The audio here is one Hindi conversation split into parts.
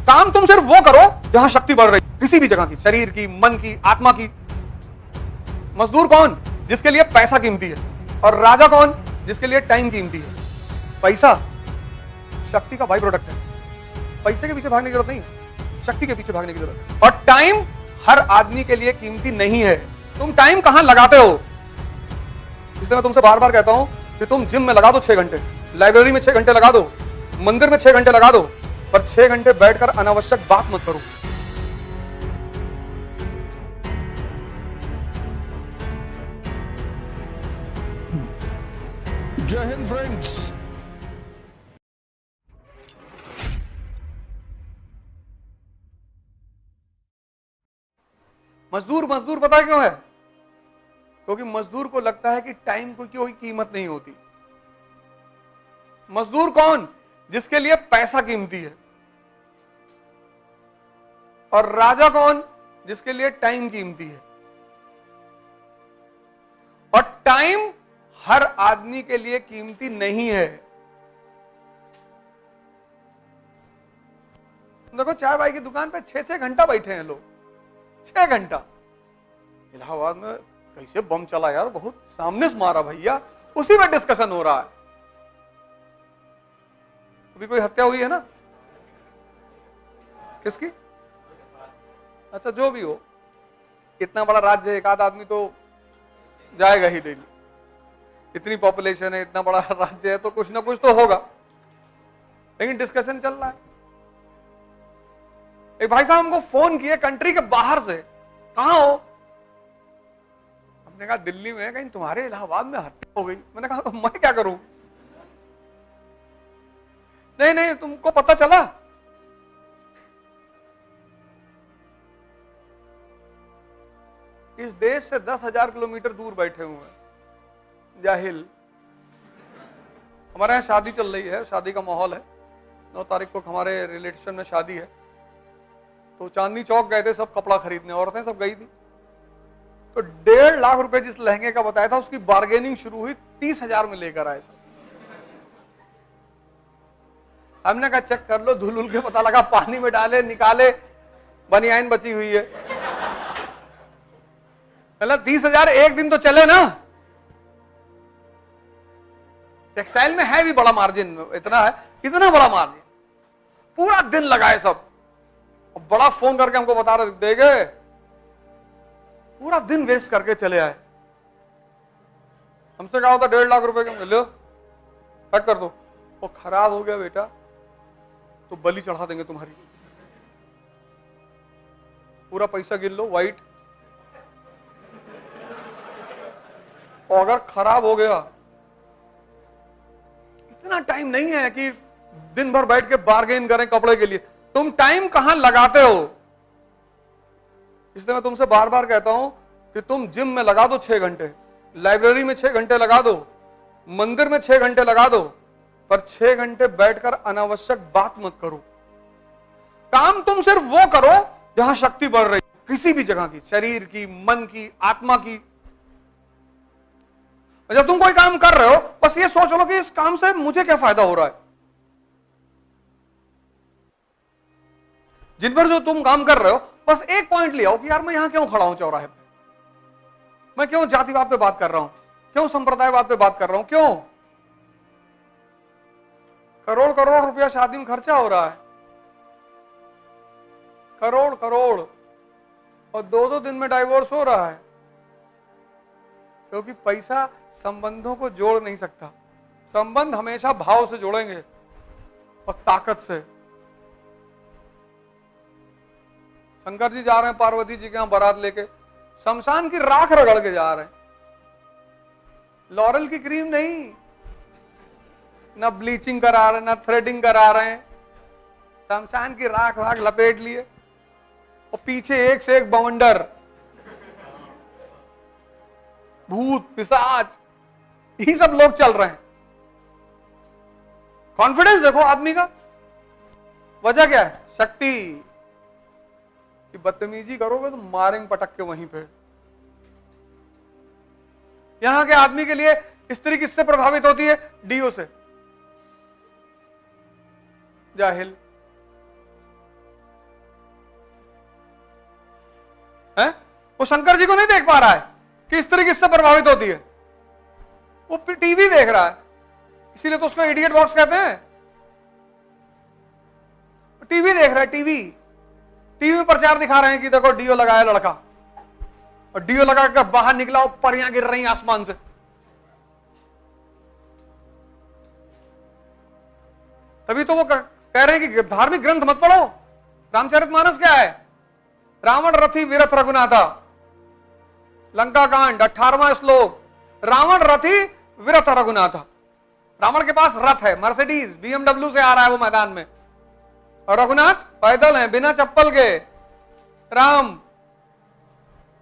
काम तुम सिर्फ वो करो जहां शक्ति बढ़ रही, किसी भी जगह की, शरीर की, मन की, आत्मा की। मजदूर कौन? जिसके लिए पैसा कीमती है। और राजा कौन? जिसके लिए टाइम कीमती है। पैसा शक्ति का बाई प्रोडक्ट है। पैसे के पीछे भागने की जरूरत नहीं, शक्ति के पीछे भागने की जरूरत है। और टाइम हर आदमी के लिए कीमती नहीं है। तुम टाइम कहां लगाते हो? इसलिए मैं तुमसे बार बार कहता हूं कि तुम जिम में लगा दो 6 घंटे, लाइब्रेरी में 6 घंटे लगा दो, मंदिर में 6 घंटे लगा दो, पर 6 घंटे बैठकर अनावश्यक बात मत करो। जय हिंद फ्रेंड्स। मजदूर मजदूर पता क्यों है? क्योंकि मजदूर को लगता है कि टाइम को कोई कीमत नहीं होती। मजदूर कौन? जिसके लिए पैसा कीमती है। और राजा कौन? जिसके लिए टाइम कीमती है। और टाइम हर आदमी के लिए कीमती नहीं है। देखो चाय भाई की दुकान पे 6-6 घंटा बैठे हैं लोग, 6 घंटा। इलाहाबाद में कैसे बम चला यार, बहुत सामने से मारा भैया, उसी में डिस्कशन हो रहा है। अभी कोई हत्या हुई है ना? किसकी? अच्छा जो भी हो, इतना बड़ा राज्य है, एक आध आदमी तो जाएगा ही डेली। इतनी पॉपुलेशन है, इतना बड़ा राज्य है, तो कुछ ना कुछ तो होगा। लेकिन डिस्कशन चल रहा है। एक भाई साहब हमको फोन किए कंट्री के बाहर से, कहां हो? हमने कहा दिल्ली में। कहीं तुम्हारे इलाहाबाद में हत्या हो गई। मैंने कहा मैं क्या करूं? नहीं नहीं, तुमको पता चला? इस देश से 10,000 किलोमीटर दूर बैठे हुए हैं जाहिल। हमारे यहाँ शादी चल रही है, शादी का माहौल है। 9 तारीख को हमारे रिलेशन में शादी है, तो चांदनी चौक गए थे सब कपड़ा खरीदने, औरतें सब गई थी। तो 1.5 लाख रुपए जिस लहंगे का बताया था, उसकी बार्गेनिंग शुरू हुई 30,000 में लेकर आए सब। हमने कहा चेक कर लो, धुल के पता लगा पानी में डाले निकाले बनियान बची हुई है। मतलब 30,000 एक दिन तो चले ना। टेक्सटाइल में है भी बड़ा मार्जिन, इतना है, इतना बड़ा मार्जिन। पूरा दिन लगाए सब, बड़ा फोन करके हमको बता रहे देगे, पूरा दिन वेस्ट करके चले आए। हमसे कहा होता 1.5 लाख रुपए के, लो पैक कर दो। वो खराब हो गया बेटा तो बलि चढ़ा देंगे तुम्हारी। पूरा पैसा गिन लो वाइट, और अगर खराब हो गया, इतना टाइम नहीं है कि दिन भर बैठ के बार्गेन करें कपड़े के लिए। तुम टाइम कहां लगाते हो? इसलिए मैं तुमसे बार बार कहता हूं कि तुम जिम में लगा दो 6 घंटे, लाइब्रेरी में 6 घंटे लगा दो, मंदिर में 6 घंटे लगा दो, पर 6 घंटे बैठकर अनावश्यक बात मत करो। काम तुम सिर्फ वो करो जहां शक्ति बढ़ रही, किसी भी जगह की, शरीर की, मन की, आत्मा की। जब तुम कोई काम कर रहे हो, बस ये सोच लो कि इस काम से मुझे क्या फायदा हो रहा है। जिन पर जो तुम काम कर रहे हो, बस एक पॉइंट ले आओ कि यार मैं यहां क्यों खड़ा हूं चौराहे पे, मैं क्यों जातिवाद पे बात कर रहा हूं, क्यों संप्रदायवाद पे बात कर रहा हूं, क्यों करोड़ करोड़ रुपया शादी में खर्चा हो रहा है, करोड़ करोड़, और 2-2 दिन में डाइवोर्स हो रहा है, क्योंकि पैसा संबंधों को जोड़ नहीं सकता। संबंध हमेशा भाव से जोड़ेंगे और ताकत से। शंकर जी जा रहे हैं पार्वती जी के यहां बारात लेके, शमशान की राख रगड़ के जा रहे हैं, लॉरल की क्रीम नहीं, ना ब्लीचिंग करा रहे, ना थ्रेडिंग करा रहे हैं, शमशान की राख वाख लपेट लिए, और पीछे एक से एक बवंडर, भूत पिशाच, यही सब लोग चल रहे हैं। कॉन्फिडेंस देखो आदमी का, वजह क्या है? शक्ति। कि बदतमीजी करोगे तो मारेंगे पटक के वहीं पे। यहां के आदमी के लिए स्त्री किससे प्रभावित होती है? डीओ से। जाहिल। है? वो शंकर जी को नहीं देख पा रहा है कि स्त्री किससे प्रभावित होती है, वो टीवी देख रहा है, इसीलिए तो उसको इडियट बॉक्स कहते हैं। टीवी देख रहा है, टीवी में प्रचार दिखा रहे हैं कि देखो डीओ लगाया लड़का, और डीओ लगा कर बाहर निकला, और परियां गिर रही आसमान से। तभी तो वो कह रहे हैं कि धार्मिक ग्रंथ मत पढ़ो। रामचरितमानस क्या है? रावण रथी विरथ रघुनाथा, लंका कांड 18वां श्लोक। रावण रथी विरथ रघुनाथा। रावण के पास रथ है, मर्सिडीज BMW से आ रहा है वो मैदान में, और रघुनाथ पैदल हैं बिना चप्पल के। राम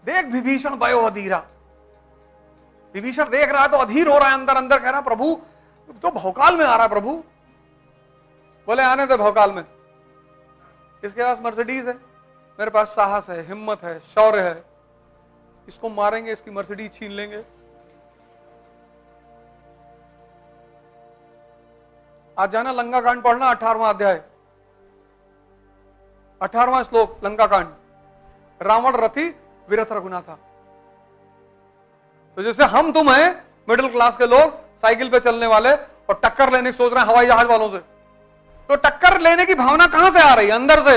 देख विभीषण भयो अधीरा, विभीषण देख रहा है तो अधीर हो रहा है, अंदर अंदर कह रहा प्रभु तो भौकाल में आ रहा है। प्रभु बोले आने दे भौकाल में, इसके पास मर्सिडीज है, मेरे पास साहस है, हिम्मत है, शौर्य है, इसको मारेंगे, इसकी मर्सिडीज छीन लेंगे। आज जाना लंका कांड पढ़ना, 18वां अध्याय, 18वां श्लोक लंका कांड। रावण रथी विरथ रघुनाथा। तो जैसे हम तुम हैं मिडिल क्लास के लोग, साइकिल पे चलने वाले, और टक्कर लेने की सोच रहे हैं हवाई जहाज वालों से, तो टक्कर लेने की भावना कहां से आ रही है? अंदर से।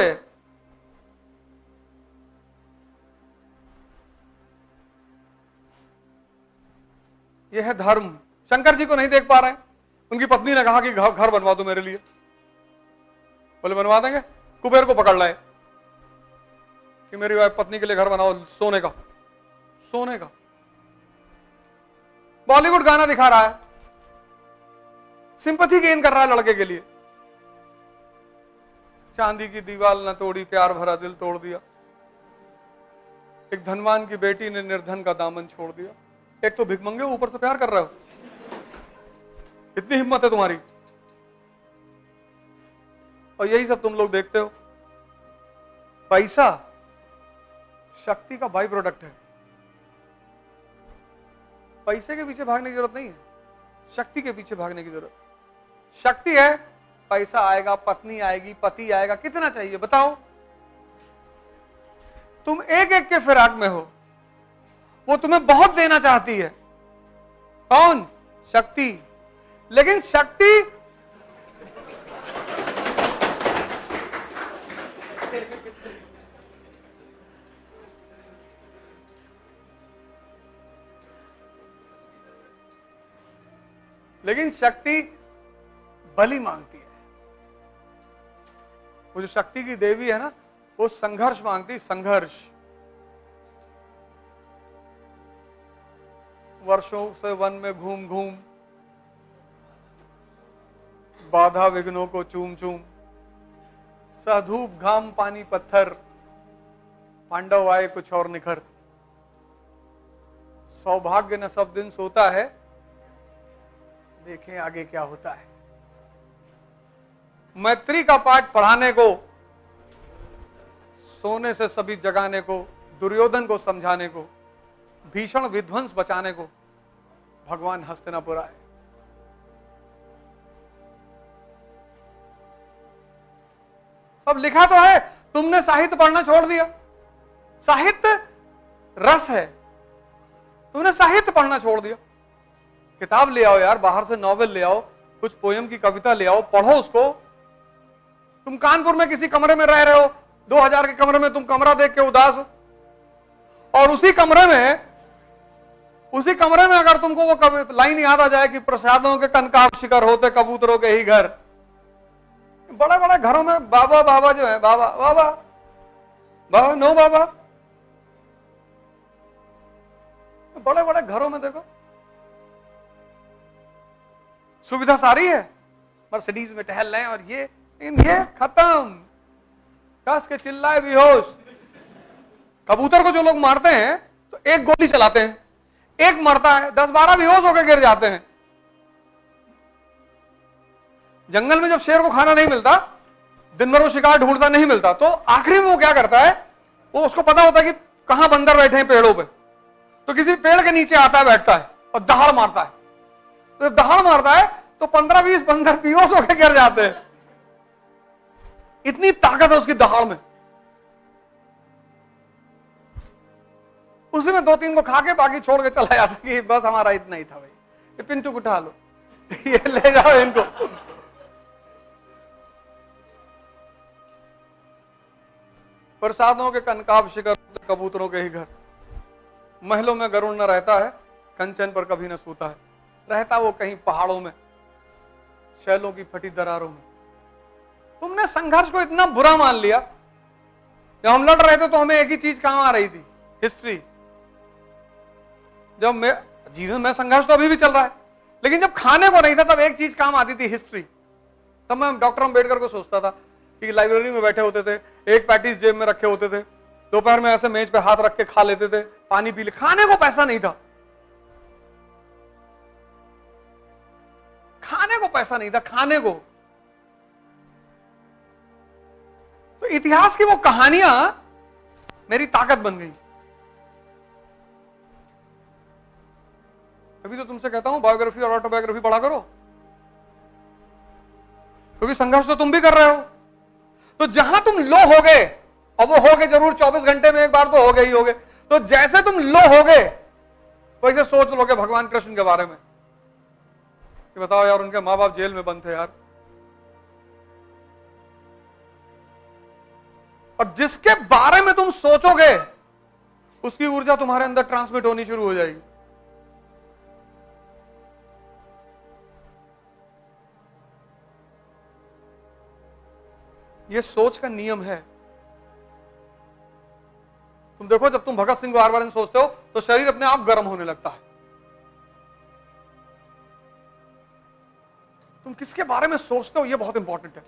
यह है धर्म। शंकर जी को नहीं देख पा रहे हैं। उनकी पत्नी ने कहा कि घर बनवा दो मेरे लिए। बोले बनवा देंगे। कुबेर को पकड़ लाए कि मेरी वाइफ पत्नी के लिए घर बनाओ, सोने का। सोने का बॉलीवुड गाना दिखा रहा है, सिंपैथी गेन कर रहा है लड़के के लिए। चांदी की दीवार न तोड़ी, प्यार भरा दिल तोड़ दिया। एक धनवान की बेटी ने निर्धन का दामन छोड़ दिया। एक तो भिखमंगे, ऊपर से प्यार कर रहे हो। इतनी हिम्मत है तुम्हारी। और यही सब तुम लोग देखते हो। पैसा शक्ति का बाई प्रोडक्ट है। पैसे के पीछे भागने की जरूरत नहीं है, शक्ति के पीछे भागने की जरूरत। शक्ति है, पैसा आएगा, पत्नी आएगी, पति आएगा, कितना चाहिए बताओ? तुम एक एक के फिराक में हो, वो तुम्हें बहुत देना चाहती है। कौन? शक्ति। लेकिन शक्ति बलि मांगती है। वो जो शक्ति की देवी है ना, वो संघर्ष मांगती, संघर्ष। वर्षों से वन में घूम घूम, बाधा विघ्नों को चूम चूम, सधूप घाम पानी पत्थर, पांडव आए कुछ और निखर। सौभाग्य न सब दिन सोता है, देखें आगे क्या होता है। मैत्री का पाठ पढ़ाने को, सोने से सभी जगाने को, दुर्योधन को समझाने को, भीषण विध्वंस बचाने को भगवान हस्तिनापुर आए। सब लिखा तो है, तुमने साहित्य पढ़ना छोड़ दिया। साहित्य रस है, तुमने साहित्य पढ़ना छोड़ दिया। किताब ले आओ यार, बाहर से नॉवेल ले आओ, कुछ पोयम की कविता ले आओ, पढ़ो उसको। तुम कानपुर में किसी कमरे में रह रहे हो, 2000 के कमरे में तुम कमरा देख के उदास हो, और उसी कमरे में अगर तुमको वो लाइन याद आ जाए कि प्रसादों के कनकाब शिखर होते कबूतरों के ही घर। बड़े बड़े घरों में बाबा बाबा जो है, बाबा बाबा बाबा नो बाबा, बड़े बड़े घरों में देखो सुविधा सारी है, मर्सिडीज में टहल रहे हैं, और ये खत्म। कस के चिल्लाए बेहोश। कबूतर को जो लोग मारते हैं तो एक गोली चलाते हैं, एक मरता है, 10-12 बेहोश होकर गिर जाते हैं। जंगल में जब शेर को खाना नहीं मिलता, दिन भर वो शिकार ढूंढता नहीं मिलता, तो आखिरी में वो क्या करता है, वो उसको पता होता है कि कहां बंदर बैठे हैं पेड़ों पे, तो किसी पेड़ के नीचे आता है, बैठता है और दहाड़ मारता है। तो जब दहाड़ मारता है तो 15-20 बंदर बेहोश होकर गिर जाते हैं। इतनी ताकत है उसकी दहाड़ में। में 2-3 को खा के बाकी छोड़ के चला जाता कि बस हमारा इतना ही था भाई, ये पिंटू को उठा लो, ये ले जाओ इनको। प्रसादों के कनकाब शिखर, कबूतरों के ही घर, महलों में गरुड़ न रहता है, कंचन पर कभी न सोता है, रहता वो कहीं पहाड़ों में, शैलों की फटी दरारों में। तुमने संघर्ष को इतना बुरा मान लिया। जब हम लड़ रहे थे तो हमें एक ही चीज काम आ रही थी, हिस्ट्री। जब मैं जीवन में संघर्ष तो अभी भी चल रहा है, लेकिन जब खाने को नहीं था तब एक चीज काम आती थी, हिस्ट्री। तब मैं डॉक्टर अंबेडकर को सोचता था कि लाइब्रेरी में बैठे होते थे, एक पैटीज जेब में रखे होते थे, दोपहर में ऐसे मेज पे हाथ रख के खा लेते थे, पानी पी ले, खाने को पैसा नहीं था, खाने को पैसा नहीं था, खाने को। तो इतिहास की वो कहानियां मेरी ताकत बन गई। तभी तो तुमसे कहता हूं बायोग्राफी और ऑटोबायोग्राफी पढ़ा करो, क्योंकि संघर्ष तो तुम भी कर रहे हो। तो जहां तुम लो हो गए, और वो हो गए जरूर 24 घंटे में एक बार तो हो गए ही हो गए, तो जैसे तुम लो हो गए वैसे सोच लोगे भगवान कृष्ण के बारे में कि बताओ यार, उनके मां बाप जेल में बंद थे यार, और जिसके बारे में तुम सोचोगे उसकी ऊर्जा तुम्हारे अंदर ट्रांसमिट होनी शुरू हो जाएगी। यह सोच का नियम है। तुम देखो, जब तुम भगत सिंह के बारे में सोचते हो तो शरीर अपने आप गर्म होने लगता है। तुम किसके बारे में सोचते हो यह बहुत इंपॉर्टेंट है।